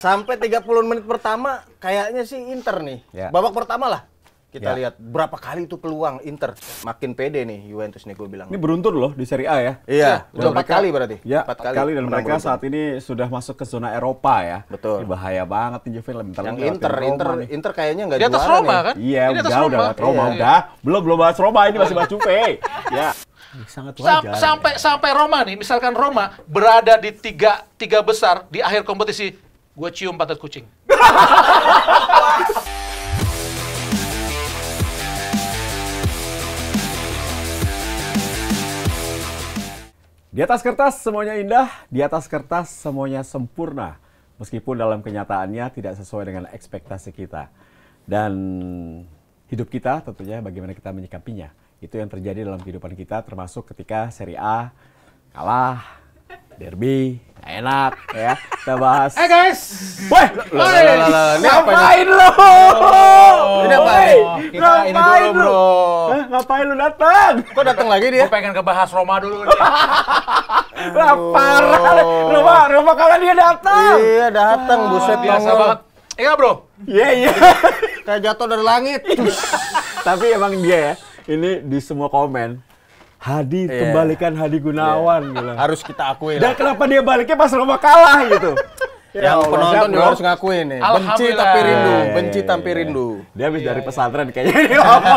Sampai 30 menit pertama kayaknya sih Inter nih. Ya. Babak pertama lah. Kita Ya. lihat berapa kali itu peluang Inter. Makin pede nih Juventus nih gue bilang. Ini beruntun loh di Serie A ya. Iya, Dan udah 4 kali berarti. Ya, 4 4 kali dan menang mereka beruntun. saat ini sudah masuk ke zona Eropa ya. Betul. Ini bahaya banget nih Juve bentar Yang lagi lewatin Inter kayaknya nggak Di juara atas Roma nih. kan? Iya, Ini atas udah Roma. lewat Roma Iya. udah. Belum bahas Roma, ini masih bahas Juve. Ya. Ini sangat wajar. Sampai Roma nih, misalkan Roma berada di tiga besar di akhir kompetisi, gue cium pantat kucing. Di atas kertas semuanya indah, di atas kertas semuanya sempurna. Meskipun dalam kenyataannya tidak sesuai dengan ekspektasi kita. Dan hidup kita tentunya bagaimana kita menyikapinya. Itu yang terjadi dalam kehidupan kita, termasuk ketika Serie A kalah, derby, nggak enak ya. Kita bahas. Guys! Woi, Ini apa ngapain lo? Ini apa Woi, nih? Kita ini ngapain dulu, lo? bro. Hah, ngapain lu datang? Kok datang lagi dia? Gue pengen ngebahas Roma dulu nih. Wah, parah. Roma kalian dia datang. Iya, datang buset Biasa nongol. banget. Iya bro? Iya. Kayak jatuh dari langit. Tapi emang dia ya, ini di semua komen, Hadi, Iya. kembalikan Hadi Gunawan. Gitu. Harus kita akui Dan lah. kenapa dia baliknya pas Roma kalah gitu? Ya Yang Allah, penonton siap, juga bro. harus ngakuin nih. Benci Alhamdulillah. tapi rindu, Iya, benci iya, tapi iya. rindu. Dia habis dari pesantren kayaknya ini lama.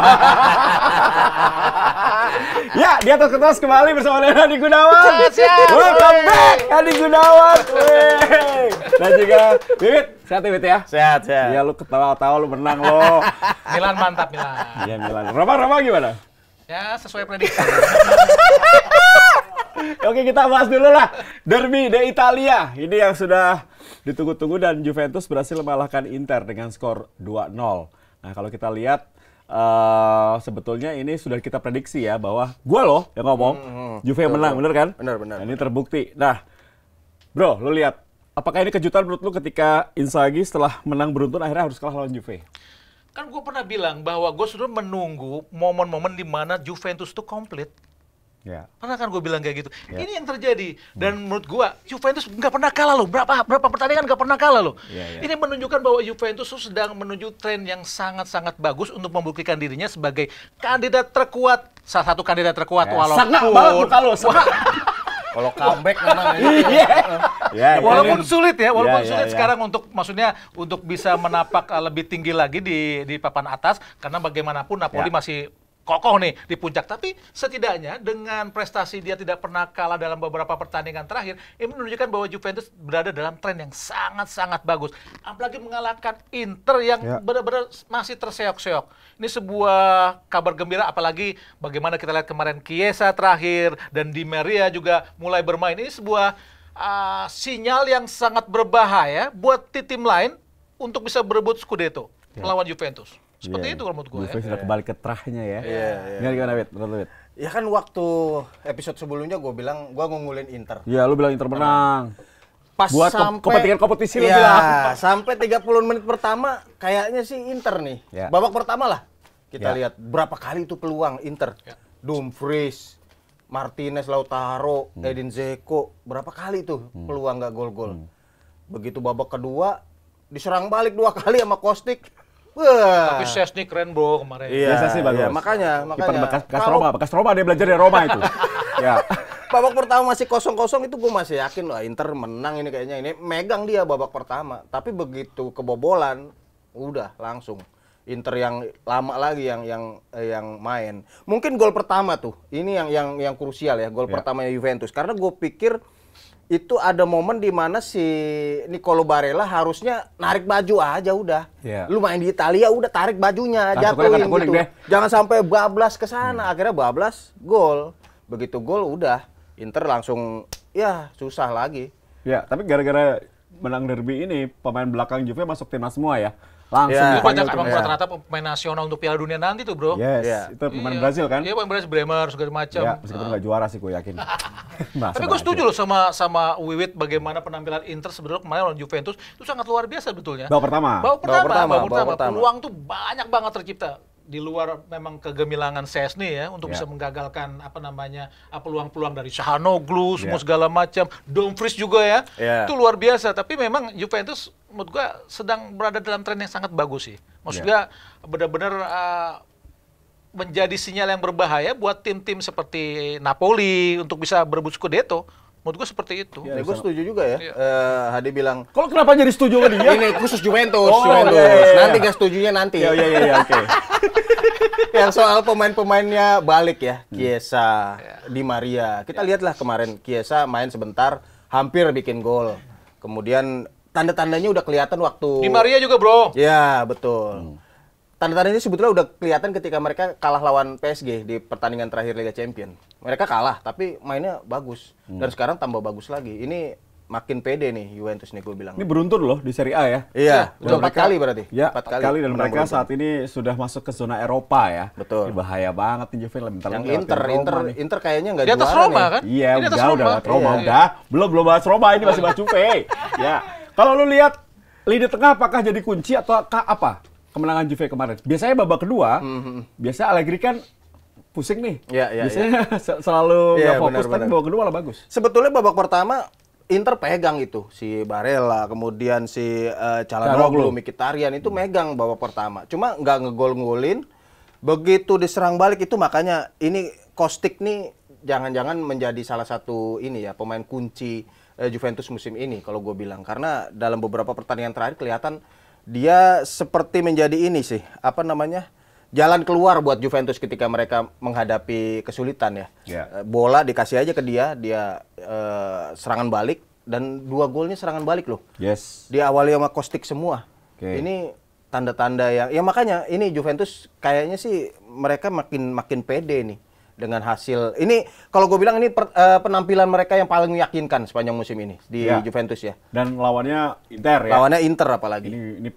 Ya, di atas kertas kembali bersama dengan Hadi Gunawan. Siap. Welcome back, Hadi Gunawan. Weh. Dan juga Wit, sehat ya Wit ya? Sehat, sehat. Iya, lu ketawa-tawa, lu menang lo. Milan mantap, Milan. Iya, Milan. Roma gimana? Ya, sesuai prediksi. Oke, kita bahas dulu lah. Derby de Italia. Ini yang sudah ditunggu-tunggu dan Juventus berhasil mengalahkan Inter dengan skor 2-0. Nah, kalau kita lihat sebetulnya ini sudah kita prediksi ya bahwa gua loh yang ngomong Juve yang menang, bener kan? Benar. Nah, ini terbukti. Nah, bro, lu lihat apakah ini kejutan menurut lu ketika Inzaghi setelah menang beruntun akhirnya harus kalah lawan Juve? Kan gue pernah bilang bahwa gue sudah menunggu momen-momen di mana Juventus itu komplit. Ya. Pernah kan gue bilang kayak gitu. Ya. Ini yang terjadi. Dan menurut gue, Juventus nggak pernah kalah loh. Berapa pertandingan nggak pernah kalah loh. Ya. Ini menunjukkan bahwa Juventus itu sedang menuju tren yang sangat-sangat bagus untuk membuktikan dirinya sebagai kandidat terkuat. Salah satu kandidat terkuat Ya, walaupun... sengak banget tuh kalau sengak. Kalau comeback memang ini. Iya. Ya, Walaupun sulit ya, walaupun Ya, sulit ya. sekarang untuk bisa menapak lebih tinggi lagi di papan atas karena bagaimanapun Napoli Ya. masih kokoh nih di puncak. Tapi setidaknya dengan prestasi dia tidak pernah kalah dalam beberapa pertandingan terakhir, ini menunjukkan bahwa Juventus berada dalam tren yang sangat-sangat bagus. Apalagi mengalahkan Inter yang Ya. benar-benar masih terseok-seok. Ini sebuah kabar gembira, apalagi bagaimana kita lihat kemarin Chiesa terakhir dan Di Maria juga mulai bermain. Ini sebuah sinyal yang sangat berbahaya buat tim lain untuk bisa berebut Scudetto melawan Juventus. Seperti Iya. itu kalau menurut gue. Juve sudah kembali ke terahnya ya. Iya. Gimana Wit? Menurut lu, Wit? Ya kan waktu episode sebelumnya gue bilang gue ngungulin Inter. Iya, lu bilang Inter menang. Pas Buat kepentingan kompetisi lu bilang. sampai 30 menit pertama kayaknya sih Inter nih. Ya. Babak pertama lah. Kita Ya. lihat berapa kali itu peluang Inter. Ya. Dumfries, Martinez, Lautaro, Edin Dzeko, berapa kali tuh peluang nggak gol-gol. Begitu babak kedua diserang balik 2 kali sama Kostic. Wah. Tapi Szczęsny keren bro kemarin. Iya, Biasa sih bagus. iya, makanya. Kiper bekas Kalau Roma dia belajar dari Roma itu. Ya. babak pertama masih 0-0 itu gue masih yakin lah Inter menang ini kayaknya. Ini megang dia babak pertama. Tapi begitu kebobolan, udah langsung Inter yang lama lagi yang main. Mungkin gol pertama tuh, ini yang krusial ya, gol Ya. pertamanya Juventus. Karena gue pikir itu ada momen di mana si Nicolo Barella harusnya narik baju aja udah. Ya. Lu main di Italia udah tarik bajunya, Kartu jatuhin kartu kuning gitu. deh. Jangan sampai bablas ke sana. Akhirnya bablas, gol. Begitu gol udah Inter langsung ya susah lagi. Ya, tapi gara-gara menang derby ini pemain belakang Juve masuk timnas semua ya. Langsung Ya. Itu banyak dipanggil emang timnas. rata-rata pemain nasional untuk Piala Dunia nanti tuh bro. Yes, Iya. itu pemain Iya. Brazil kan? Iya pemain Brazil, Bremer segala macam. Ya, meskipun nggak juara sih gue yakin. Masa Tapi gue Brazil. setuju loh sama Wiwit bagaimana penampilan Inter sebenarnya kemarin lawan Juventus itu sangat luar biasa sebetulnya. Babak pertama. Babak pertama. Babak pertama. Peluang tuh banyak banget tercipta. Di luar memang kegemilangan Szczęsny ya untuk Ya. bisa menggagalkan peluang-peluang dari Çalhanoğlu semua Ya. segala macam. Dumfries juga ya. Ya. Itu luar biasa, tapi memang Juventus menurut gua sedang berada dalam tren yang sangat bagus sih. Maksudnya benar-benar menjadi sinyal yang berbahaya buat tim-tim seperti Napoli untuk bisa berebut Scudetto. Menurut gue seperti itu. Ya, gue setuju juga ya. Hadi bilang, Kalau kenapa jadi setuju sama dia? ini khusus Juventus. Oh, Juventus. iya. Nanti gak setujunya nanti. Iya, oke. Yang soal pemain-pemainnya balik ya, Chiesa, Di Maria. Kita lihatlah kemarin Chiesa main sebentar, hampir bikin gol. Kemudian tanda-tandanya udah kelihatan waktu. Di Maria juga bro. Ya betul. Tanda-tandanya sebetulnya udah kelihatan ketika mereka kalah lawan PSG di pertandingan terakhir Liga Champions. Mereka kalah, tapi mainnya bagus. Dan sekarang tambah bagus lagi. Ini makin pede nih Juventus nih gue bilang. Ini beruntun loh di Serie A ya. Iya, Dan udah 4 mereka- kali berarti. Ya, 4 4 kali dan menang mereka beruntun. saat ini sudah masuk ke zona Eropa ya. Betul. Ini bahaya banget nih Juve bentar Yang lagi lewatin Roma nih. Inter kayaknya nggak Di atas juara Roma nih. kan? Iya, Ini atas udah Roma. Roma Iya. udah. Belum bahas Roma, ini masih bahas Juve. Ya. Kalau lu lihat lini tengah apakah jadi kunci atau apa? Kemenangan Juve kemarin. Biasanya babak kedua, biasanya Allegri kan pusing nih. Iya. Biasanya selalu Iya, nggak fokus, benar-benar. tapi babak kedua malah bagus. Sebetulnya babak pertama Inter pegang itu si Barella, kemudian si Calhanoglu, Mkhitaryan itu megang babak pertama. Cuma nggak ngegol-ngolin. Begitu diserang balik itu makanya ini Kostic nih jangan-jangan menjadi salah satu ini ya pemain kunci Juventus musim ini kalau gue bilang, karena dalam beberapa pertandingan terakhir kelihatan dia seperti menjadi ini sih apa namanya jalan keluar buat Juventus ketika mereka menghadapi kesulitan ya. Ya. Bola dikasih aja ke dia serangan balik dan 2 golnya serangan balik loh. Yes. Diawali sama Kostic semua. Oke. Ini tanda-tanda yang ya makanya ini Juventus kayaknya sih mereka makin pede nih dengan hasil. Ini kalau gue bilang ini penampilan mereka yang paling meyakinkan sepanjang musim ini di Ya. Juventus ya. Dan lawannya Inter ya. Lawannya Inter apalagi. Ini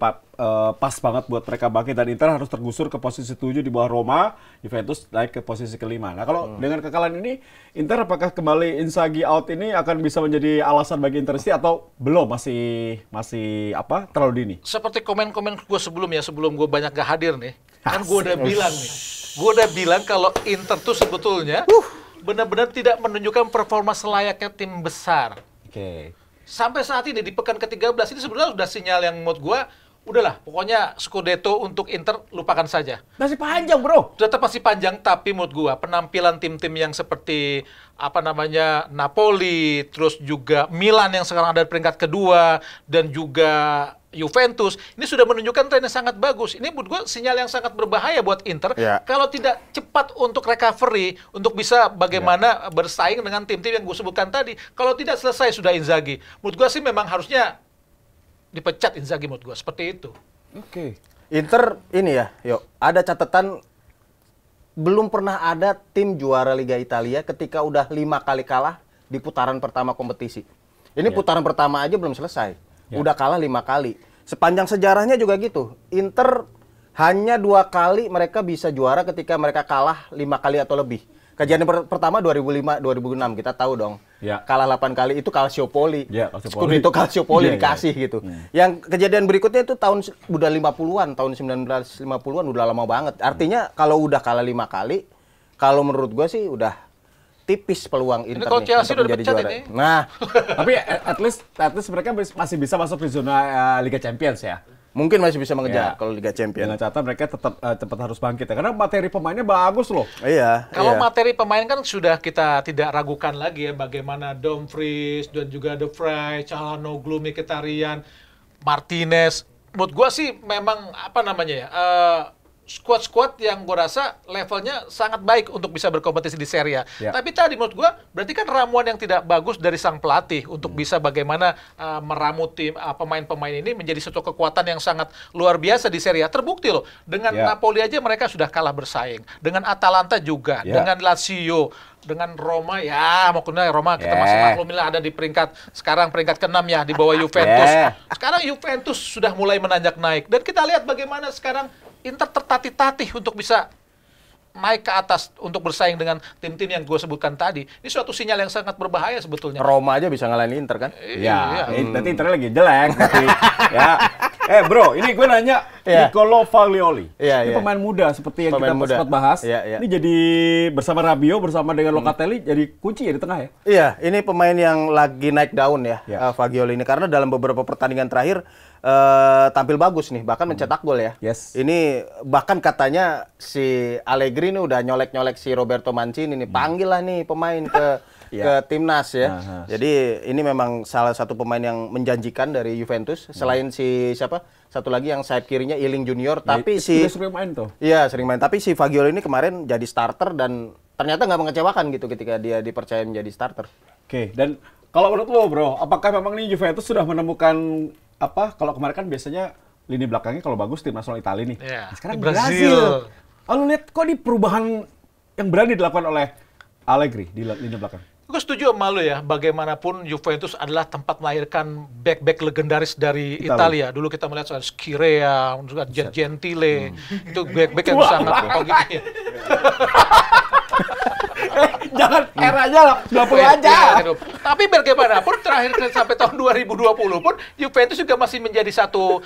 pas banget buat mereka bangkit dan Inter harus tergusur ke posisi 7 di bawah Roma, Juventus naik ke posisi ke-5. Nah, kalau dengan kekalahan ini Inter apakah kembali Inzaghi out ini akan bisa menjadi alasan bagi Inter atau belum masih apa terlalu dini? Seperti komen-komen gue sebelum gue banyak gak hadir nih. Kan gue udah bilang nih. Gue udah bilang kalau Inter tuh sebetulnya benar-benar tidak menunjukkan performa selayaknya tim besar. Oke. Sampai saat ini di pekan ke-13 ini sebenarnya sudah sinyal yang menurut gue udahlah, pokoknya Scudetto untuk Inter lupakan saja. Masih panjang, Bro. Tetap masih panjang, tapi menurut gua penampilan tim-tim yang seperti Napoli, terus juga Milan yang sekarang ada di peringkat kedua, dan juga Juventus, ini sudah menunjukkan tren yang sangat bagus. Ini menurut gua sinyal yang sangat berbahaya buat Inter Ya. kalau tidak cepat untuk recovery, untuk bisa bagaimana bersaing dengan tim-tim yang gue sebutkan tadi. Kalau tidak selesai sudah Inzaghi. Menurut gua sih memang harusnya dipecat Inzaghi menurut gua, seperti itu. Oke. Inter ini ya, ada catatan belum pernah ada tim juara Liga Italia ketika udah 5 kali kalah di putaran pertama kompetisi. Ini putaran pertama aja belum selesai, udah kalah 5 kali. Sepanjang sejarahnya juga gitu. Inter hanya 2 kali mereka bisa juara ketika mereka kalah 5 kali atau lebih. Kejadian pertama 2005-2006 kita tahu dong. Ya. Kalah 8 kali itu Calciopoli. Ya, Calciopoli. Scudetto Calciopoli Iya, dikasih gitu. Yang kejadian berikutnya itu tahun udah 50-an, tahun 1950-an udah lama banget. Artinya kalau udah kalah 5 kali, kalau menurut gua sih udah tipis peluang Inter kalau nih Chelsea untuk udah menjadi dipecat juara. ini. Nah, Tapi at least mereka masih bisa masuk di zona Liga Champions ya. mungkin masih bisa Ya. mengejar kalau Liga Champions. Dengan catatan mereka tetap harus bangkit ya. Karena materi pemainnya bagus loh. Iya. Kalau iya. materi pemain kan sudah kita tidak ragukan lagi ya bagaimana Dumfries dan juga De Vrij, Calhanoglu, Mkhitaryan, Martinez. Menurut gua sih memang squad-squad yang gua rasa levelnya sangat baik untuk bisa berkompetisi di Serie A. Ya. Tapi tadi menurut gua berarti kan ramuan yang tidak bagus dari sang pelatih untuk bisa bagaimana meramu tim pemain-pemain ini menjadi satu kekuatan yang sangat luar biasa di Serie A. Terbukti loh dengan Ya. Napoli aja mereka sudah kalah bersaing. Dengan Atalanta juga, Ya. dengan Lazio, dengan Roma ya, maksudnya Roma kita masih maklumin lah ada di sekarang peringkat ke-6 ya di bawah Juventus. Yeah. Sekarang Juventus sudah mulai menanjak naik dan kita lihat bagaimana sekarang Inter tertatih-tatih untuk bisa naik ke atas untuk bersaing dengan tim-tim yang gue sebutkan tadi. Ini suatu sinyal yang sangat berbahaya sebetulnya. Roma aja bisa ngalahin Inter kan? Ya, Iya. nanti Inter lagi jelek. Nanti, ya. Bro, ini gue nanya Niccolò Fagioli. Ini pemain muda seperti yang kita sempat bahas. Ini jadi bersama Rabiot, bersama dengan Locatelli jadi kunci ya di tengah ya? Iya, ini pemain yang lagi naik daun ya, Fagioli ini. Karena dalam beberapa pertandingan terakhir tampil bagus nih, bahkan mencetak gol ya. Ini bahkan katanya si Allegri ini udah nyolek-nyolek si Roberto Mancini nih, panggil lah nih pemain ke timnas ya. Jadi ini memang salah satu pemain yang menjanjikan dari Juventus. Selain si siapa? Satu lagi yang sayap kirinya Ealing Junior. Tapi sering main tuh. Iya sering main. Tapi si Fagioli ini kemarin jadi starter dan ternyata nggak mengecewakan gitu ketika dia dipercaya menjadi starter. Oke. Dan kalau menurut lo bro, apakah memang nih Juventus sudah menemukan apa? Kalau kemarin kan biasanya lini belakangnya kalau bagus tim nasional Italia nih. Nah, sekarang Brazil. Lalu lihat kok di perubahan yang berani dilakukan oleh Allegri di lini belakang. Gue setuju sama lo ya, bagaimanapun Juventus adalah tempat melahirkan back-back legendaris dari Italia. Dulu kita melihat soal Scirea, juga Gentile, itu back-back yang sangat gitu. Jangan eranya lah, 20 aja. Tapi bagaimanapun terakhir sampai tahun 2020 pun Juventus juga masih menjadi satu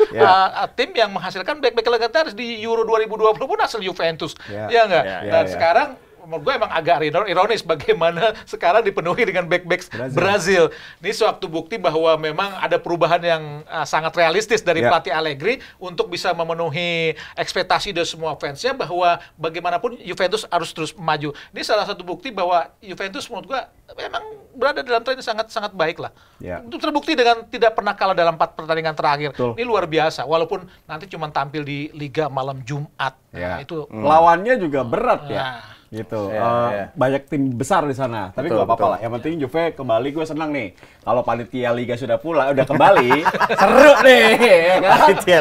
tim yang menghasilkan back-back legendaris di Euro 2020 pun asal Juventus. Ya enggak? Dan sekarang menurut gue emang agak ironis bagaimana sekarang dipenuhi dengan back-back Brazil. Ini suatu bukti bahwa memang ada perubahan yang sangat realistis dari pelatih Allegri untuk bisa memenuhi ekspektasi dari semua fansnya bahwa bagaimanapun Juventus harus terus maju. Ini salah satu bukti bahwa Juventus menurut gue memang berada dalam tren yang sangat baik lah. Itu terbukti dengan tidak pernah kalah dalam 4 pertandingan terakhir. Ini luar biasa. Walaupun nanti cuma tampil di Liga malam Jumat. Itu lawannya juga berat ya. Gitu. Banyak tim besar di sana. Tapi nggak apa-apa lah. Yang penting Juve kembali, gue senang nih. Kalau panitia Liga sudah udah kembali, seru nih.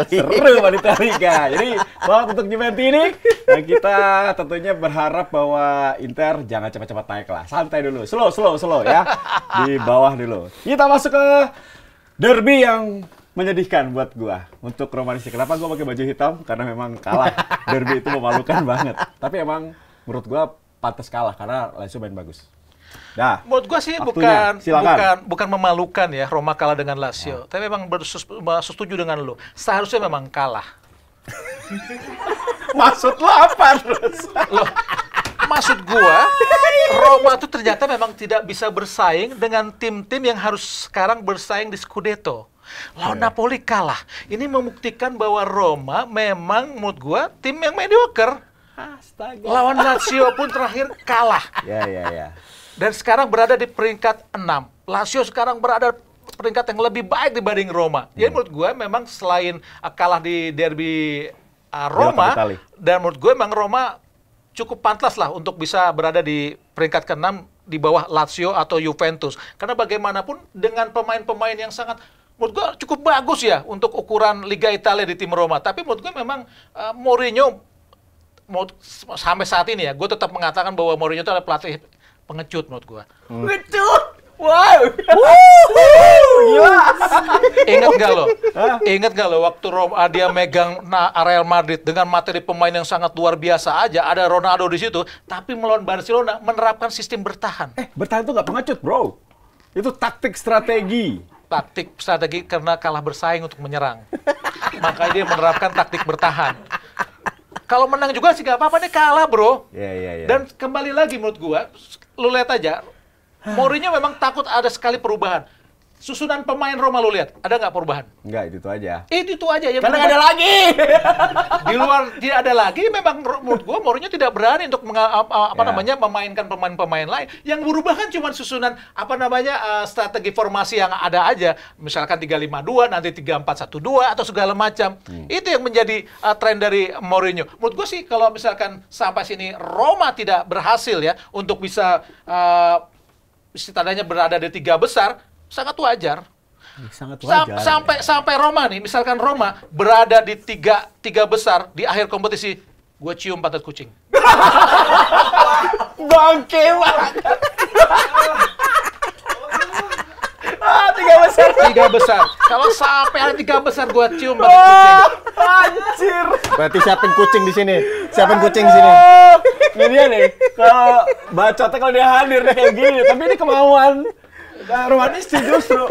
Seru panitia Liga. Jadi selamat untuk Juventus ini. Dan kita tentunya berharap bahwa Inter jangan cepat-cepat naik lah. Santai dulu. Slow ya. Di bawah dulu. Kita masuk ke derby yang menyedihkan buat gua untuk Romanisi. Kenapa gua pakai baju hitam? Karena memang kalah. Derby itu memalukan banget. Tapi emang menurut gua pantas kalah karena Lazio main bagus. Nah, menurut gua sih bukan memalukan ya Roma kalah dengan Lazio. Tapi memang setuju dengan lo. Seharusnya memang kalah. Maksud lo apa terus? Maksud gua, Roma itu ternyata memang tidak bisa bersaing dengan tim-tim yang harus sekarang bersaing di Scudetto. Lawan Napoli kalah. Ini membuktikan bahwa Roma memang menurut gua tim yang mediocre. Astaga. Lawan Lazio pun terakhir kalah. Ya. Dan sekarang berada di peringkat 6. Lazio sekarang berada peringkat yang lebih baik dibanding Roma. Jadi menurut gue memang selain kalah di derby Roma, dan menurut gue memang Roma cukup pantas lah untuk bisa berada di peringkat ke-6 di bawah Lazio atau Juventus. Karena bagaimanapun dengan pemain-pemain yang sangat menurut gue cukup bagus ya untuk ukuran Liga Italia di tim Roma. Tapi menurut gue memang Mourinho sampai saat ini ya, gue tetap mengatakan bahwa Mourinho itu adalah pelatih pengecut menurut gue. Pengecut? Wow! Gila! Ingat gak lo waktu dia megang Real Madrid dengan materi pemain yang sangat luar biasa aja, ada Ronaldo di situ, tapi melawan Barcelona menerapkan sistem bertahan. Bertahan itu nggak pengecut, bro. Itu taktik strategi. Taktik strategi karena kalah bersaing untuk menyerang. Makanya dia menerapkan taktik bertahan. Kalau menang juga sih gak apa-apa, nih kalah bro. Dan kembali lagi menurut gua, lu lihat aja, Mourinho memang takut ada sekali perubahan. Susunan pemain Roma lu lihat, ada nggak perubahan? Enggak, itu aja. Itu aja. Yang karena nggak ada lagi. Di luar tidak ada lagi, memang menurut gua Mourinho tidak berani untuk memainkan pemain-pemain lain. Yang berubah kan cuma susunan strategi formasi yang ada aja. Misalkan 3-5-2, nanti 3-4-1-2 atau segala macam. Itu yang menjadi tren dari Mourinho. Menurut gua sih kalau misalkan sampai sini Roma tidak berhasil ya untuk bisa setidaknya berada di 3 besar, sangat wajar. Sampai Roma nih, misalkan Roma berada di tiga besar di akhir kompetisi, gue cium pantat kucing. Bangke banget. 3 besar. Kalau sampai ada 3 besar, gue cium pantat kucing. Anjir. Berarti siapin kucing di sini. Ini dia nih. Kalau bacotnya kalau dia hadir kayak gini, tapi ini kemauan Romanisi justru.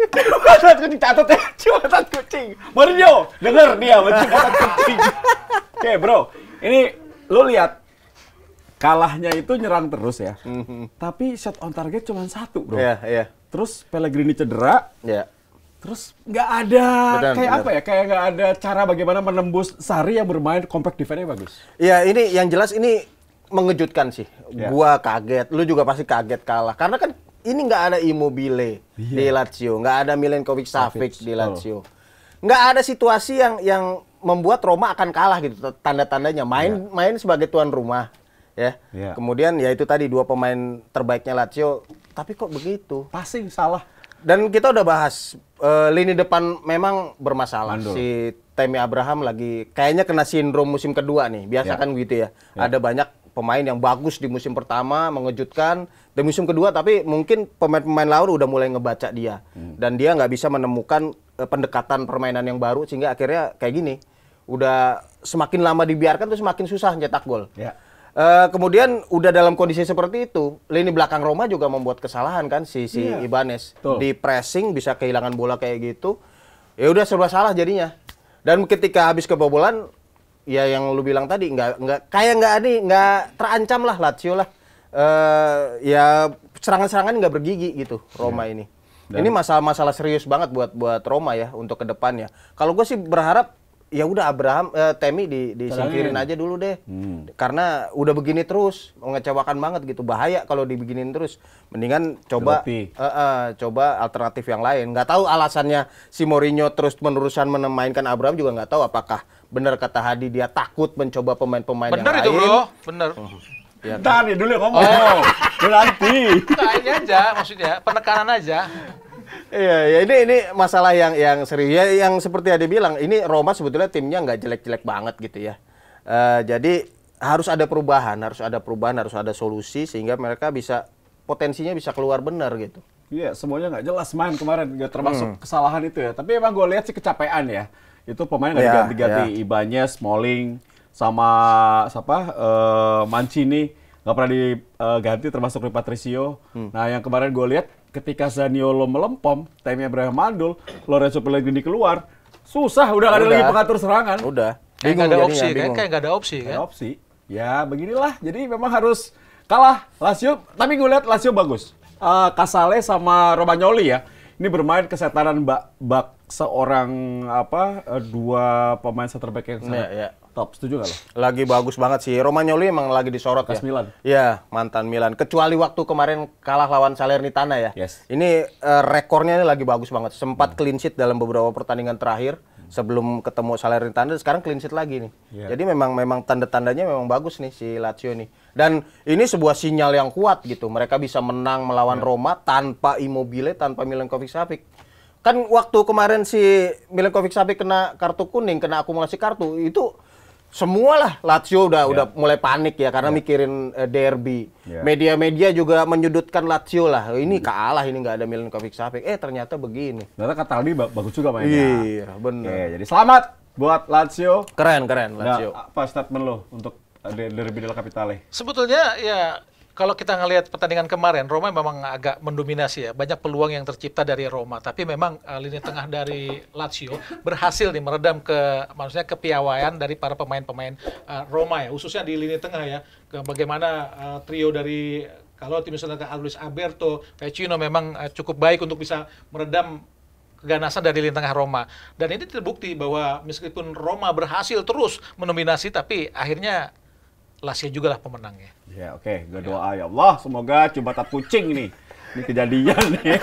Ciumatan kucing, catat ya, ciumatan kucing. Mourinho, denger dia ciumatan kucing. Oke bro, ini lo lihat kalahnya itu nyerang terus ya. Tapi shot on target cuma 1 bro. Iya. Terus Pellegrini cedera. Iya. Terus nggak ada Benar. apa ya? Kayak nggak ada cara bagaimana menembus Sarri yang bermain compact defense-nya bagus. Iya, ini yang jelas ini mengejutkan sih. Ya. Gua kaget, lu juga pasti kaget kalah. Karena kan ini nggak ada Immobile di Lazio, nggak ada Milinkovic-Savic di Lazio. Nggak ada situasi yang membuat Roma akan kalah gitu. Tanda-tandanya main sebagai tuan rumah, ya. Ya. Kemudian ya itu tadi 2 pemain terbaiknya Lazio, tapi kok begitu? Passing salah. Dan kita udah bahas lini depan memang bermasalah. Mandul. Si Tammy Abraham lagi kayaknya kena sindrom musim kedua nih. Biasa kan gitu ya. Ada banyak pemain yang bagus di musim pertama, mengejutkan. Di musim kedua tapi mungkin pemain-pemain lawan udah mulai ngebaca dia. Dan dia nggak bisa menemukan pendekatan permainan yang baru sehingga akhirnya kayak gini. Udah semakin lama dibiarkan tuh semakin susah nyetak gol. Ya. Kemudian udah dalam kondisi seperti itu, lini belakang Roma juga membuat kesalahan kan si Ibanez. Betul. Di pressing bisa kehilangan bola kayak gitu. Ya udah serba salah jadinya. Dan ketika habis kebobolan, ya yang lu bilang tadi nggak terancam lah Lazio lah. Ya serangan-serangan nggak bergigi gitu Roma ini. Ini masalah serius banget buat Roma ya untuk kedepannya. Kalau gue sih berharap ya udah Tammy disingkirin aja dulu deh. Karena udah begini terus mengecewakan banget gitu. Bahaya kalau dibeginin terus. Mendingan coba coba alternatif yang lain. Nggak tahu alasannya si Mourinho terus-menerusan memainkan Abraham juga nggak tahu apakah benar kata Hadi dia takut mencoba pemain-pemain yang lain. Bener itu bro, bener. Ya, Ntar ya dulu yang ngomong. Nanti. Kayaknya aja, maksudnya penekanan aja. Iya, ini masalah yang serius. Ya, yang seperti Ade bilang, ini Roma sebetulnya timnya nggak jelek-jelek banget gitu ya. Jadi harus ada perubahan, harus ada solusi sehingga mereka potensinya bisa keluar benar gitu. Iya, semuanya nggak jelas main kemarin, nggak termasuk kesalahan itu ya. Tapi emang gue lihat sih kecapean ya. Itu pemain nggak diganti-ganti, Ibanez, Smalling, sama Mancini nggak pernah diganti, termasuk Rui Patricio. Nah, yang kemarin gue lihat ketika Zaniolo melempom, Tammy Abraham mandul, Lorenzo Pellegrini keluar, susah, udah nggak ada lagi pengatur serangan. Udah. Kayak nggak ada Bingung opsi jadinya, kan? Kayak nggak ada opsi kan? Ada opsi. Ya beginilah, jadi memang harus kalah Lazio. Tapi gue lihat Lazio bagus. Casale sama Romagnoli ya, ini bermain kesetanan bak seorang dua pemain center back yang sangat top. Setuju nggak lo? Lagi bagus banget sih. Romagnoli emang lagi disorot ya. Milan. Iya, mantan Milan. Kecuali waktu kemarin kalah lawan Salernitana ya. Yes. Ini rekornya ini lagi bagus banget. Sempat clean sheet dalam beberapa pertandingan terakhir sebelum ketemu Salernitana. Sekarang clean sheet lagi nih. Yeah. Jadi memang tanda-tandanya memang bagus nih si Lazio nih. Dan ini sebuah sinyal yang kuat gitu. Mereka bisa menang melawan Roma tanpa Immobile, tanpa Milinkovic-Savic. Kan waktu kemarin si Milinkovic-Savic kena kartu kuning, kena akumulasi kartu, itu semualah Lazio udah mulai panik ya karena mikirin derby. Media-media juga menyudutkan Lazio lah. Ini kalah, ini nggak ada Milinkovic-Savic. Ternyata begini. Ternyata Cataldi bagus juga mainnya. Iya, benar. Oke, jadi selamat buat Lazio. Keren Lazio. Nah, apa statement lo untuk derby della Capitale? Sebetulnya ya kalau kita ngelihat pertandingan kemarin, Roma memang agak mendominasi ya. Banyak peluang yang tercipta dari Roma, tapi memang lini tengah dari Lazio berhasil nih meredam kepiawaian dari para pemain-pemain Roma ya, khususnya di lini tengah ya. Bagaimana trio dari kalau misalnya Luis Alberto, Vecino memang cukup baik untuk bisa meredam keganasan dari lini tengah Roma. Dan ini terbukti bahwa meskipun Roma berhasil terus mendominasi, tapi akhirnya Lazio juga lah pemenangnya. Ya oke, gue doa ya Allah semoga ciumatan kucing nih. Ini kejadian nih.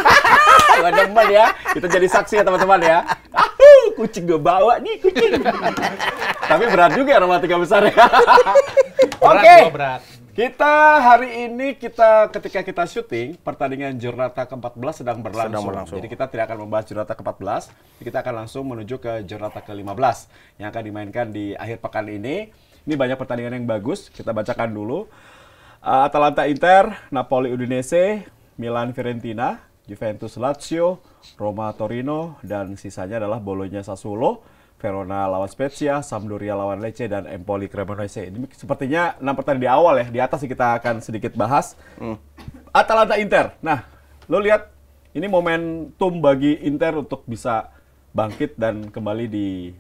Gak demen ya, kita jadi saksi ya teman-teman ya. Kucing gue bawa nih kucing. Tapi berat juga ya romantika besar ya. Oke. Berat. Kita hari ini ketika kita syuting pertandingan Giornata ke-14 sedang berlangsung. Jadi kita tidak akan membahas Giornata ke-14, kita akan langsung menuju ke Giornata ke-15 yang akan dimainkan di akhir pekan ini. Ini banyak pertandingan yang bagus, kita bacakan dulu. Atalanta Inter, Napoli Udinese, Milan Fiorentina, Juventus Lazio, Roma Torino, dan sisanya adalah Bologna Sassuolo, Verona lawan Spezia, Sampdoria lawan Lecce, dan Empoli Cremonese. Ini sepertinya 6 pertandingan di awal ya, di atas kita akan sedikit bahas. Atalanta Inter, nah lo lihat ini momentum bagi Inter untuk bisa bangkit dan kembali di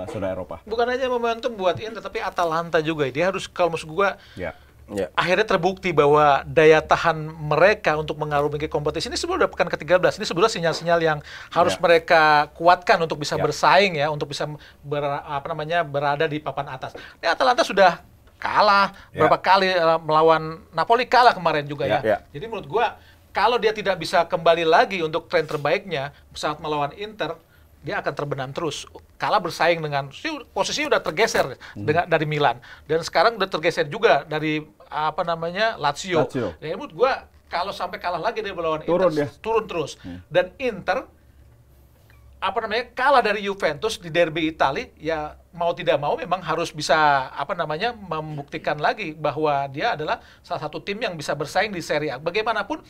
zona Eropa. Bukan aja momentum buat Inter, tapi Atalanta juga. Dia harus, kalau maksud gua, Ya. Ya. akhirnya terbukti bahwa daya tahan mereka untuk mengarungi kompetisi ini sebelum pekan ke-13. Ini sebenarnya sinyal-sinyal yang harus mereka kuatkan untuk bisa bersaing ya, untuk bisa berada di papan atas. Ini Atalanta sudah kalah berapa kali melawan Napoli, kalah kemarin juga ya. Jadi menurut gua kalau dia tidak bisa kembali lagi untuk tren terbaiknya saat melawan Inter, dia akan terbenam terus. Kalah bersaing dengan posisi udah tergeser dari Milan dan sekarang udah tergeser juga dari Lazio. Dan menurut gua kalau sampai kalah lagi dia melawan Inter, turun terus. Dan Inter kalah dari Juventus di derby Italia, ya mau tidak mau memang harus bisa membuktikan lagi bahwa dia adalah salah satu tim yang bisa bersaing di Serie A. Bagaimanapun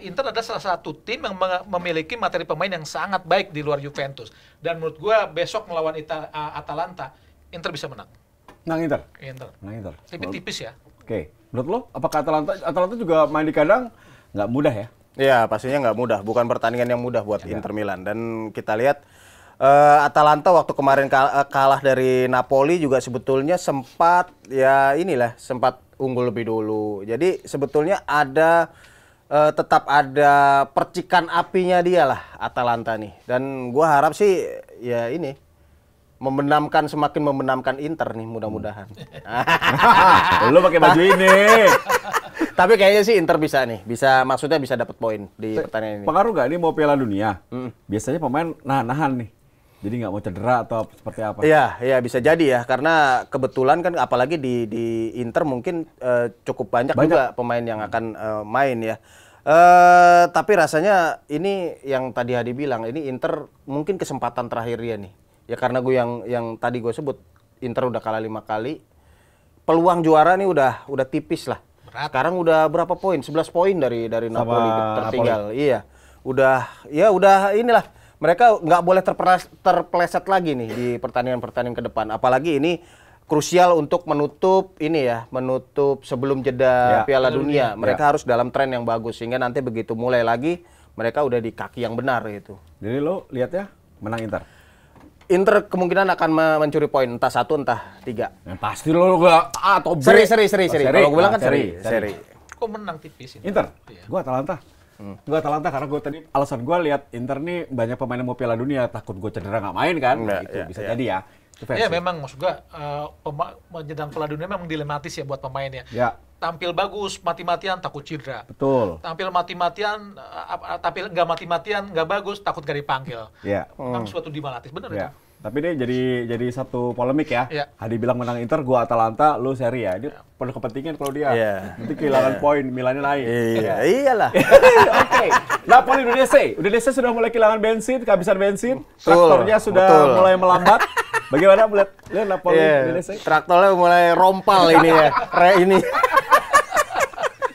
Inter adalah salah satu tim yang memiliki materi pemain yang sangat baik di luar Juventus. Dan menurut gua besok melawan Atalanta, Inter bisa menang. Menang Inter. Menang Inter. Tipis-tipis ya. Oke. Menurut lo apakah Atalanta juga main di kandang nggak mudah ya? Ya, pastinya nggak mudah. Bukan pertandingan yang mudah buat Inter Milan. Dan kita lihat Atalanta waktu kemarin kalah dari Napoli juga sebetulnya sempat unggul lebih dulu. Jadi sebetulnya tetap ada percikan apinya dia lah Atalanta nih. Dan gua harap sih ya ini semakin membenamkan Inter nih mudah-mudahan. Lo pakai baju ini. Tapi kayaknya sih Inter maksudnya bisa dapat poin di pertandingan ini. Pengaruh nggak ini mau Piala Dunia? Biasanya pemain nahan nih. Jadi nggak mau cedera atau seperti apa? Iya, bisa jadi ya. Karena kebetulan kan apalagi di Inter mungkin cukup banyak juga pemain yang akan main ya. Tapi rasanya ini yang tadi Hadi bilang, ini Inter mungkin kesempatan terakhir dia nih. Ya karena gue yang tadi gue sebut, Inter udah kalah 5 kali. Peluang juara nih udah tipis lah. Berat. Sekarang udah berapa poin? 11 poin dari Napoli tertinggal. Napoli. Iya. Udah inilah. Mereka nggak boleh terpeleset lagi nih di pertandingan-pertandingan ke depan. Apalagi ini krusial untuk menutup sebelum jeda Piala Dunia. Mereka harus dalam tren yang bagus sehingga nanti begitu mulai lagi mereka udah di kaki yang benar gitu. Jadi lo lihat ya menang Inter. Inter kemungkinan akan mencuri poin entah 1 entah 3. Yang pasti lo nggak A atau B. Seri. Kalau gue bilang kan seri. Kok menang tipis ini? Inter. Gue Atalanta. Gue Atalanta karena gue tadi alasan gue lihat Inter nih banyak pemain yang mau Piala Dunia, takut gue cedera nggak main kan. Itu bisa jadi ya. Iya memang maksud gue menjelang Piala Dunia memang dilematis ya buat pemainnya. Ya. Tampil bagus, mati-matian takut cedera. Betul. Tampil mati-matian, tapi nggak mati-matian, nggak bagus, takut gak dipanggil. Iya. Memang suatu dilematis, bener Ya. itu. Tapi ini jadi satu polemik ya. Iya. Hadi bilang menang Inter, gua Atalanta, lu seri ya. Ini perlu kepentingan kalau dia. Nanti kehilangan poin, Milannya naik. Iya, iyalah. Oke. Napoli Udinese sudah mulai kehilangan bensin, kehabisan bensin. Traktornya sudah mulai melambat. Bagaimana melihat Napoli Udinese? Traktornya mulai rompal ini ya. Ini.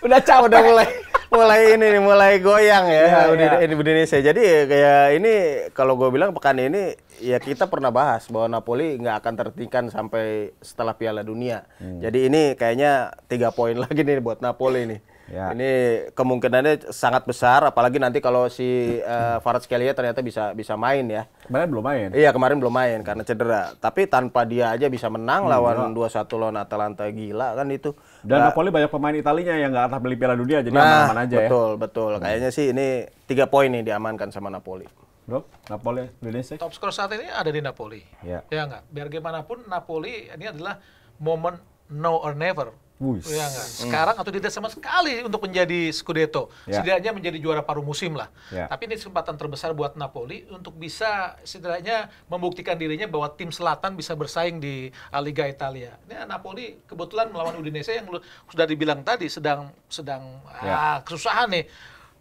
Udah capek. mulai goyang ya Udinese. Jadi kayak ini kalau gue bilang pekan ini ya kita pernah bahas bahwa Napoli nggak akan terhentikan sampai setelah Piala Dunia. Jadi ini kayaknya 3 poin lagi nih buat Napoli nih. Ya. Ini kemungkinannya sangat besar, apalagi nanti kalau si Kvaratskhelia ternyata bisa main ya. Kemarin belum main. Iya, kemarin belum main karena cedera. Tapi tanpa dia aja bisa menang lawan 2-1 lawan Atalanta, gila kan itu. Dan Napoli banyak pemain Italinya yang nggak akan beli Piala Dunia, jadi aman-aman aja betul. Kayaknya sih ini 3 poin nih diamankan sama Napoli. Bro, Napoli Udinese. Top skor saat ini ada di Napoli. Ya nggak? Biar gimana pun Napoli ini adalah momen now or never. Ya nggak? Sekarang atau tidak sama sekali untuk menjadi Scudetto. Setidaknya menjadi juara paruh musim lah. Tapi ini kesempatan terbesar buat Napoli untuk bisa setidaknya membuktikan dirinya bahwa tim selatan bisa bersaing di Liga Italia. Ini Napoli kebetulan melawan Udinese yang sudah dibilang tadi sedang kesusahan nih.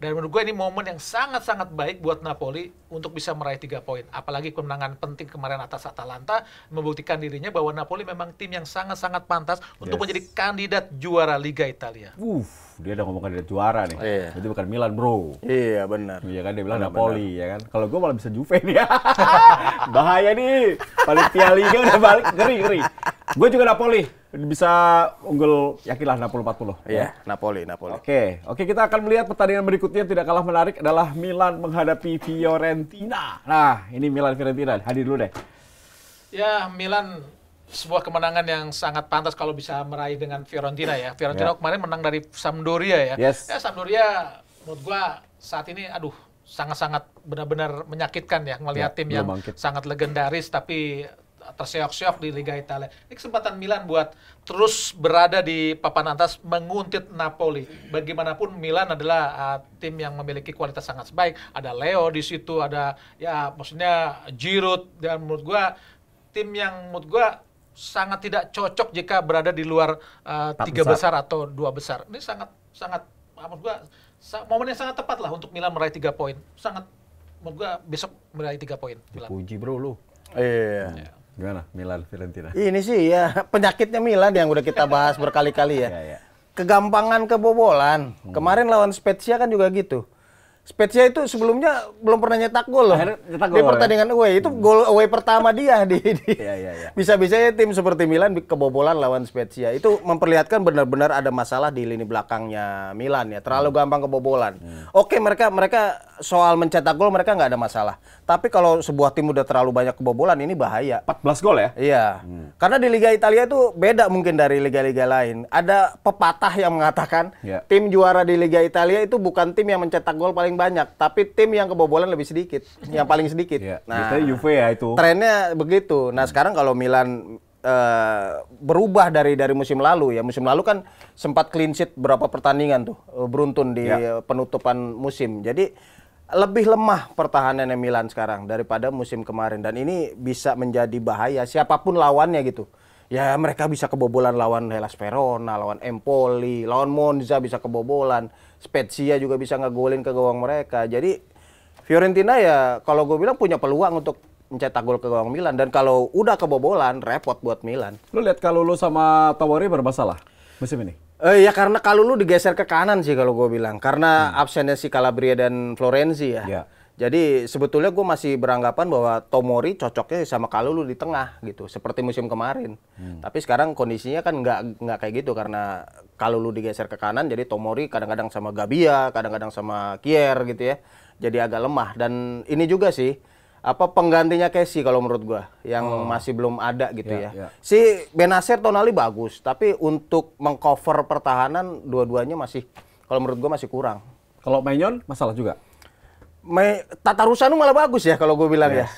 Dan menurut gue ini momen yang sangat-sangat baik buat Napoli untuk bisa meraih 3 poin. Apalagi kemenangan penting kemarin atas Atalanta membuktikan dirinya bahwa Napoli memang tim yang sangat-sangat pantas untuk menjadi kandidat juara Liga Italia. Dia udah ngomong kandidat juara nih. Itu bukan Milan, bro. Iya, benar. Iya kan, dia bilang Napoli, ya kan. Kalau gue malah bisa Juve nih. Bahaya nih. Panitia Liga udah balik, ngeri. Gue juga Napoli. bisa unggul yakinlah Napoli 40. Iya, Napoli. Oke, kita akan melihat pertandingan berikutnya yang tidak kalah menarik adalah Milan menghadapi Fiorentina. Nah, ini Milan Fiorentina. Hadir dulu deh. Ya, Milan sebuah kemenangan yang sangat pantas kalau bisa meraih dengan Fiorentina ya. Fiorentina kemarin menang dari Sampdoria ya. Yes. Ya, Sampdoria menurut gua saat ini sangat-sangat benar-benar menyakitkan ya melihat tim yang sangat legendaris tapi terseok-seok di Liga Italia. Ini kesempatan Milan buat terus berada di papan atas menguntit Napoli. Bagaimanapun Milan adalah tim yang memiliki kualitas sangat baik. Ada Leo di situ, ada ya maksudnya Giroud, dan menurut gua tim yang menurut gua sangat tidak cocok jika berada di luar 3 besar atau 2 besar. Ini sangat menurut gua momen yang sangat tepat lah untuk Milan meraih 3 poin. Sangat menurut gua besok meraih 3 poin. Puji bro lu. Iya. Gimana Milan Fiorentina? Ini sih ya penyakitnya Milan yang udah kita bahas berkali-kali ya. Kegampangan kebobolan. Kemarin lawan Spezia kan juga gitu. Spezia itu sebelumnya belum pernah nyetak gol loh. Di pertandingan away itu gol away pertama dia di. Bisa-bisanya tim seperti Milan kebobolan lawan Spezia. Itu memperlihatkan benar-benar ada masalah di lini belakangnya Milan ya. Terlalu gampang kebobolan. Oke, mereka soal mencetak gol mereka nggak ada masalah. Tapi kalau sebuah tim udah terlalu banyak kebobolan ini bahaya. 14 gol ya? Iya. Karena di Liga Italia itu beda mungkin dari liga-liga lain. Ada pepatah yang mengatakan tim juara di Liga Italia itu bukan tim yang mencetak gol paling banyak, tapi tim yang kebobolan lebih sedikit, yang paling sedikit. Nah, Juve ya itu. Trennya begitu. Nah, sekarang kalau Milan berubah dari musim lalu ya. Musim lalu kan sempat clean sheet berapa pertandingan tuh, beruntun di penutupan musim. Jadi lebih lemah pertahanannya Milan sekarang daripada musim kemarin, dan ini bisa menjadi bahaya siapapun lawannya gitu. Ya mereka bisa kebobolan lawan Hellas Verona, lawan Empoli, lawan Monza bisa kebobolan. Spezia juga bisa ngegolin ke gawang mereka. Jadi Fiorentina ya kalau gue bilang punya peluang untuk mencetak gol ke gawang Milan. Dan kalau udah kebobolan, repot buat Milan. Lu lihat kalau lu sama Tomori bermasalah musim ini? Ya karena kalau lu digeser ke kanan sih kalau gue bilang. Karena absennya si Calabria dan Florenzi ya. Jadi sebetulnya gue masih beranggapan bahwa Tomori cocoknya sama Kalulu di tengah gitu, seperti musim kemarin. Tapi sekarang kondisinya kan nggak kayak gitu karena Kalulu digeser ke kanan, jadi Tomori kadang-kadang sama Gabia, kadang-kadang sama Kier gitu ya. Jadi agak lemah. Dan ini juga sih penggantinya Kessie kalau menurut gue yang masih belum ada gitu ya. Si Benacer Tonali bagus, tapi untuk mengcover pertahanan dua-duanya masih kalau menurut gue masih kurang. Kalau Maignan masalah juga. Tata Rusano malah bagus ya kalau gue bilang ya.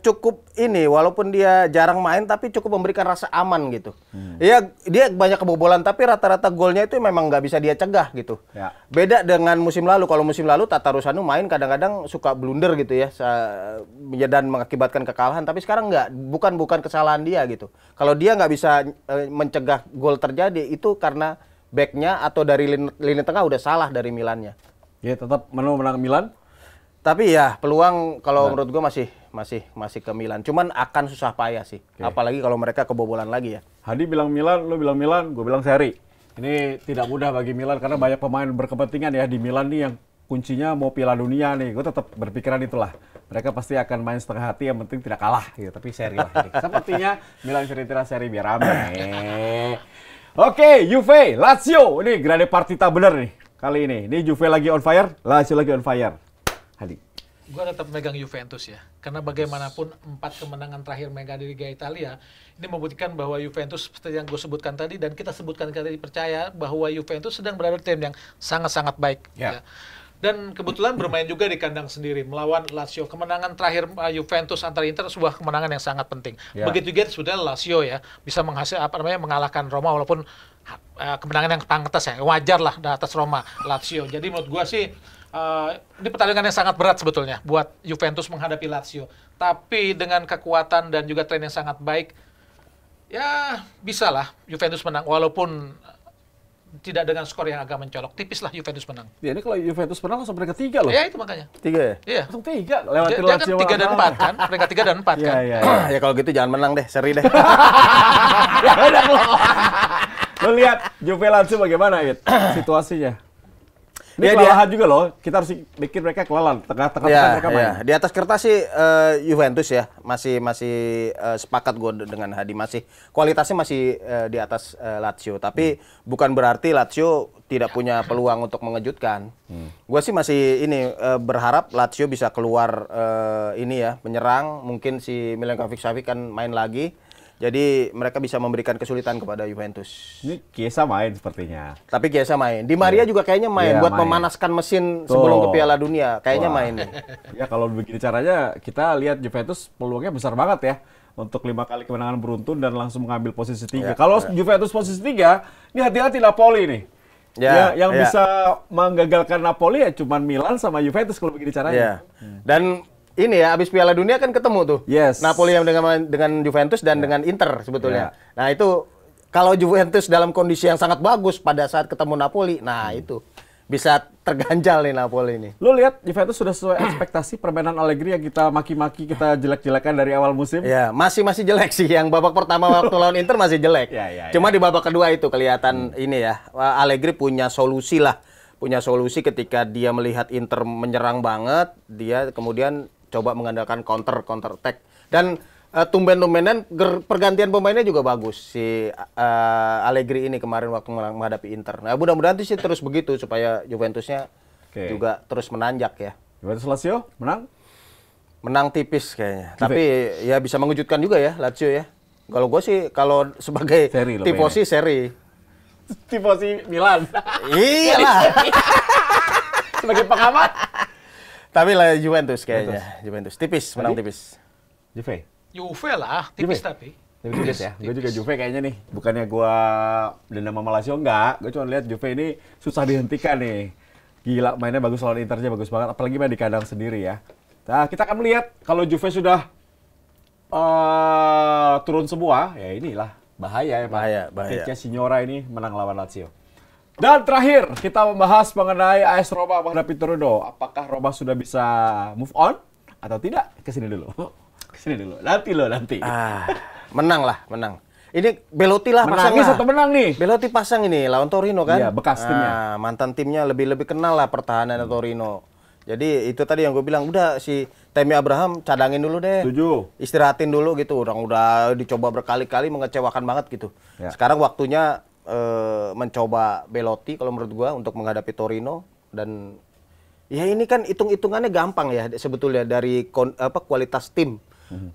Cukup ini walaupun dia jarang main tapi cukup memberikan rasa aman gitu. Ya dia banyak kebobolan tapi rata-rata golnya itu memang nggak bisa dia cegah gitu. Beda dengan musim lalu. Kalau musim lalu Tata Rusano main kadang-kadang suka blunder gitu ya dan mengakibatkan kekalahan. Tapi sekarang nggak, bukan kesalahan dia gitu. Kalau dia nggak bisa mencegah gol terjadi itu karena backnya atau dari lini tengah udah salah dari Milannya. Ya tetap menang Milan. Tapi ya peluang kalau menurut gue masih ke Milan. Cuman akan susah payah sih. Apalagi kalau mereka kebobolan lagi ya. Hadi bilang Milan, lu bilang Milan, gue bilang Seri. Ini tidak mudah bagi Milan karena banyak pemain berkepentingan ya di Milan nih yang kuncinya mau Piala Dunia nih. Gue tetap berpikiran itulah. Mereka pasti akan main setengah hati, yang penting tidak kalah gitu. Tapi Seri lah ini. Sepertinya Milan Fiorentina Seri biar rame. Oke, Juve, Lazio. Ini grande partita bener nih kali ini. Ini Juve lagi on fire, Lazio lagi on fire. Hadi. Gue tetap megang Juventus ya, karena bagaimanapun 4 kemenangan terakhir mereka di Liga Italia ini membuktikan bahwa Juventus seperti yang gue sebutkan tadi dan kita sebutkan tadi, percaya bahwa Juventus sedang berada di tim yang sangat-sangat baik. Ya. Dan kebetulan bermain juga di kandang sendiri melawan Lazio. Kemenangan terakhir Juventus antara Inter sebuah kemenangan yang sangat penting. Begitu juga sudah Lazio ya bisa mengalahkan Roma walaupun kemenangan yang pantas ya, wajar lah di atas Roma Lazio. Jadi menurut gue sih ini pertandingan yang sangat berat sebetulnya buat Juventus menghadapi Lazio. Tapi dengan kekuatan dan juga tren yang sangat baik, ya bisa lah Juventus menang. Walaupun tidak dengan skor yang agak mencolok. Tipis lah Juventus menang. Ya ini kalau Juventus menang langsung peringkat 3 loh. Ya itu makanya. 3 ya? Iya. Langsung 3. Lewatin Jangan Lazio 3 dan 4 kan? Peringkat 3 dan 4 kan? Ya kalau gitu jangan menang deh, seri deh. Ya udah lo lihat Juve Lazio bagaimana, It? Situasinya? Ini Ya, kelelahan juga loh. Kita harus bikin mereka kelelahan. Tengah-tengah mereka main. Di atas kertas sih Juventus ya masih sepakat gue dengan Hadi, masih kualitasnya masih di atas Lazio, tapi bukan berarti Lazio tidak punya peluang untuk mengejutkan. Gue sih masih berharap Lazio bisa keluar menyerang, mungkin si Milenkovic Savic kan main lagi. Jadi mereka bisa memberikan kesulitan kepada Juventus. Ini Chiesa main sepertinya. Tapi Chiesa main. Di Maria juga kayaknya main buat memanaskan mesin sebelum ke Piala Dunia. Kayaknya main nih. Ya kalau begini caranya kita lihat Juventus peluangnya besar banget ya untuk 5 kali kemenangan beruntun dan langsung mengambil posisi 3. Kalau Juventus posisi 3, ini hati-hati Napoli nih. Yang bisa menggagalkan Napoli ya cuman Milan sama Juventus kalau begini caranya. Dan ini ya, abis Piala Dunia kan ketemu tuh. Yes. Napoli yang dengan Juventus dan dengan Inter sebetulnya. Nah itu, kalau Juventus dalam kondisi yang sangat bagus pada saat ketemu Napoli, nah itu bisa terganjal nih Napoli ini. Lo lihat Juventus sudah sesuai ekspektasi permainan Allegri yang kita maki-maki, kita jelek-jelekan dari awal musim? Ya, masih jelek sih. Yang babak pertama waktu lawan Inter masih jelek. Cuma di babak kedua itu kelihatan Allegri punya solusi lah. Punya solusi ketika dia melihat Inter menyerang banget, dia kemudian coba mengandalkan counter attack, dan tumben-tumbenan pergantian pemainnya juga bagus si Allegri ini kemarin waktu menghadapi Inter. Nah mudah-mudahan sih terus begitu supaya Juventusnya juga terus menanjak ya. Juventus Lazio menang tipis kayaknya, tapi ya bisa mengejutkan juga ya Lazio ya. Kalau gue sih kalau sebagai tifosi seri. Tifosi Milan. Iyalah. Sebagai pengamat. Tapi lah Juventus kayaknya. Juventus tipis, menang tipis. Juve lah, tipis tapi. Tipis ya. Gue juga Juve kayaknya nih. Bukannya gue dendam sama Lazio, enggak. Gue cuma lihat Juve ini susah dihentikan nih. Gila, mainnya bagus lawan Internya bagus banget. Apalagi main di kandang sendiri ya. Nah, kita akan melihat kalau Juve sudah turun semua, ya inilah bahaya ya. Bahaya. Kayaknya Signora ini menang lawan Lazio. Dan terakhir, kita membahas mengenai AS Roma menghadapi Torino. Apakah Roma sudah bisa move on atau tidak? Kesini dulu. Nanti. Menang. Ini Belotti lah pasang lah. Atau menang nih? Belotti pasang ini lawan Torino kan? Iya, bekas timnya. Mantan timnya lebih kenal lah pertahanan Torino. Jadi itu tadi yang gue bilang, udah si Tammy Abraham cadangin dulu deh. Setuju. Istirahatin dulu gitu. Udah dicoba berkali-kali mengecewakan banget gitu. Sekarang waktunya mencoba Belotti kalau menurut gua untuk menghadapi Torino. Dan ya ini kan hitung-hitungannya gampang ya sebetulnya dari kualitas tim.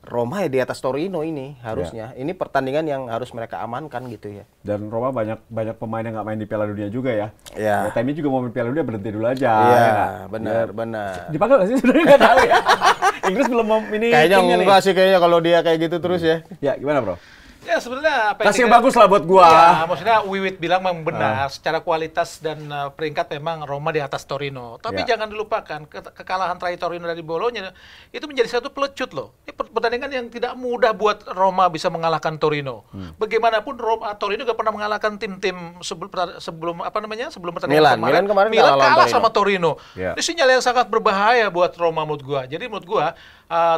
Roma ya di atas Torino ini harusnya. Ini pertandingan yang harus mereka amankan gitu ya. Dan Roma banyak pemain yang nggak main di Piala Dunia juga ya. Ya. Tammy juga mau main Piala Dunia, berhenti dulu aja. Iya, benar. Dipanggil nggak sih? Sebenarnya nggak tahu ya. Inggris belum mau ini. Kayaknya enggak sih kayaknya kalau dia kayak gitu terus ya. Ya, gimana bro? Ya sebenarnya apa kasih yang bagus lah buat gua. Ya, maksudnya Wiwit bilang memang benar, secara kualitas dan peringkat memang Roma di atas Torino. Tapi jangan dilupakan kekalahan terakhir Torino dari Bologna itu menjadi satu pelecut loh. Ini pertandingan yang tidak mudah buat Roma bisa mengalahkan Torino. Bagaimanapun Torino juga pernah mengalahkan tim-tim sebelum pertandingan kemarin. Milan kalah sama Torino. Ini sinyal yang sangat berbahaya buat Roma menurut gua. Jadi menurut gua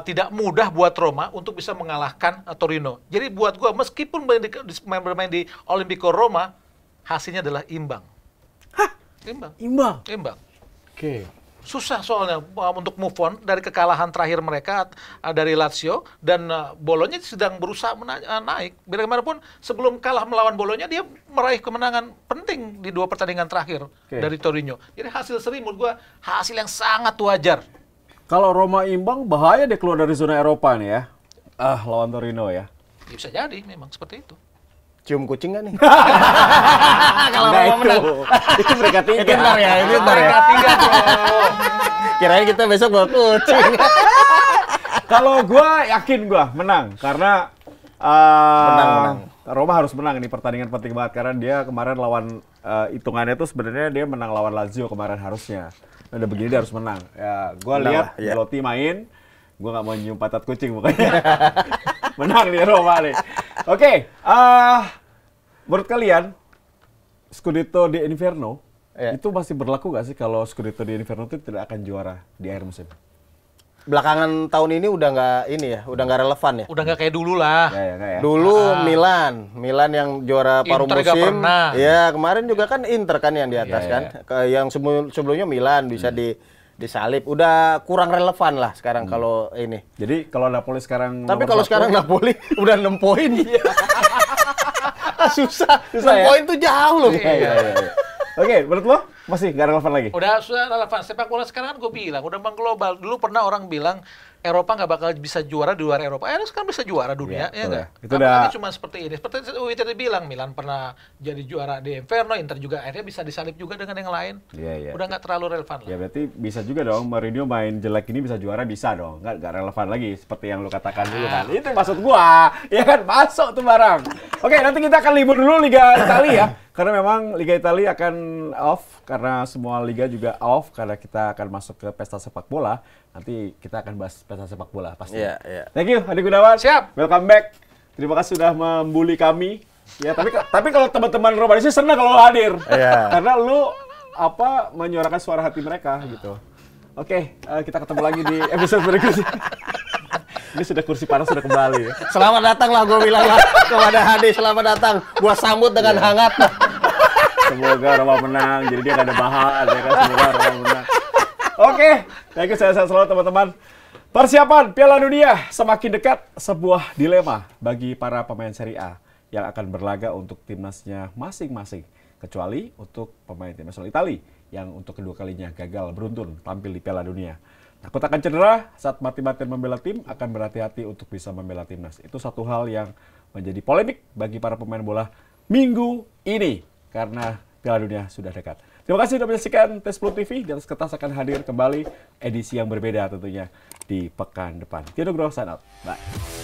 tidak mudah buat Roma untuk bisa mengalahkan Torino. Jadi buat gua meskipun bermain di Olimpico Roma, hasilnya adalah imbang. Hah? Imbang. Oke. Susah soalnya untuk move on dari kekalahan terakhir mereka dari Lazio, dan Bologna sedang berusaha naik. Bagaimanapun sebelum kalah melawan Bologna dia meraih kemenangan penting di 2 pertandingan terakhir dari Torino. Jadi hasil seri menurut gua hasil yang sangat wajar. Kalau Roma imbang bahaya dia keluar dari zona Eropa nih ya. Lawan Torino ya. Bisa jadi memang seperti itu. Cium kucing nggak nih? Kalau Roma menang. Itu mereka 3. Itu ntar ya. Kirain kita besok bawa kucing. Kalau gua yakin gua menang karena menang. Roma harus menang, ini pertandingan penting banget karena dia kemarin lawan hitungannya tuh sebenarnya dia menang lawan Lazio kemarin harusnya. Udah begini dia harus menang. Ya, gua lihat Belotti main, gua nggak mau nyium patat kucing pokoknya. Menang nih Roma nih. Oke, menurut kalian Scudetto di Inferno itu masih berlaku nggak sih kalau Scudetto di Inferno itu tidak akan juara di akhir musim? belakangan tahun ini udah nggak ini ya, udah nggak relevan ya. Udah nggak kayak dulu lah. Ya. Dulu Milan yang juara paruh Inter nggak musim. pernah. Ya, kemarin juga kan Inter kan yang di atas Iya, kan. Yang sebelumnya Milan bisa disalip. Udah kurang relevan lah sekarang kalau ini. Jadi kalau Napoli sekarang Tapi nomor kalau satu, sekarang Napoli udah 6 poin. Susah. 6 ya? poin tuh jauh loh. Iya. Oke, menurut lo masih nggak relevan lagi? Sudah relevan. Sepak bola sekarang kan gue bilang, udah mengglobal. Dulu pernah orang bilang Eropa nggak bakal bisa juara di luar Eropa. Sekarang bisa juara dunia, Iya, ya nggak? betul. Itu Apalagi udah- cuma seperti ini. Seperti Uwi tadi bilang, Milan pernah jadi juara di Inferno, Inter juga akhirnya bisa disalip juga dengan yang lain. Iya. Udah nggak terlalu relevan lah. Ya berarti bisa juga dong Mourinho main jelek ini bisa juara, bisa dong. Nggak relevan lagi seperti yang lu katakan dulu kan. Itu maksud gua. Ya kan masuk tuh barang. Oke, nanti kita akan libur dulu Liga Italia ya. Karena memang Liga Italia akan off karena semua liga juga off karena kita akan masuk ke pesta sepak bola. Nanti kita akan bahas pesta sepak bola pasti. Iya. Thank you Adi Gunawan. Siap. Welcome back. Terima kasih sudah membuli kami. Ya, tapi kalau teman-teman Romanisi senang kalau lo hadir. Iya. Karena lu menyuarakan suara hati mereka gitu. Oke, kita ketemu lagi di episode berikutnya. Ini sudah kursi panas sudah kembali ya. Selamat datang lah gue bilang lah kepada Hadi, selamat datang. Gua sambut dengan hangat. Semoga Roma menang. Jadi dia nggak ada bahan ya kan. Semoga Roma menang. Oke, thank you, saya selalu teman-teman. Persiapan Piala Dunia semakin dekat, sebuah dilema bagi para pemain Serie A yang akan berlaga untuk timnasnya masing-masing. Kecuali untuk pemain tim nasional Italia yang untuk kedua kalinya gagal beruntun tampil di Piala Dunia. Takut akan cedera saat mati-matian membela tim, akan berhati-hati untuk bisa membela timnas. Itu satu hal yang menjadi polemik bagi para pemain bola minggu ini karena Piala Dunia sudah dekat. Terima kasih sudah menyaksikan Tes Plus TV. Di atas kertas akan hadir kembali edisi yang berbeda tentunya di pekan depan. Tio Nugroho, sign out. Bye.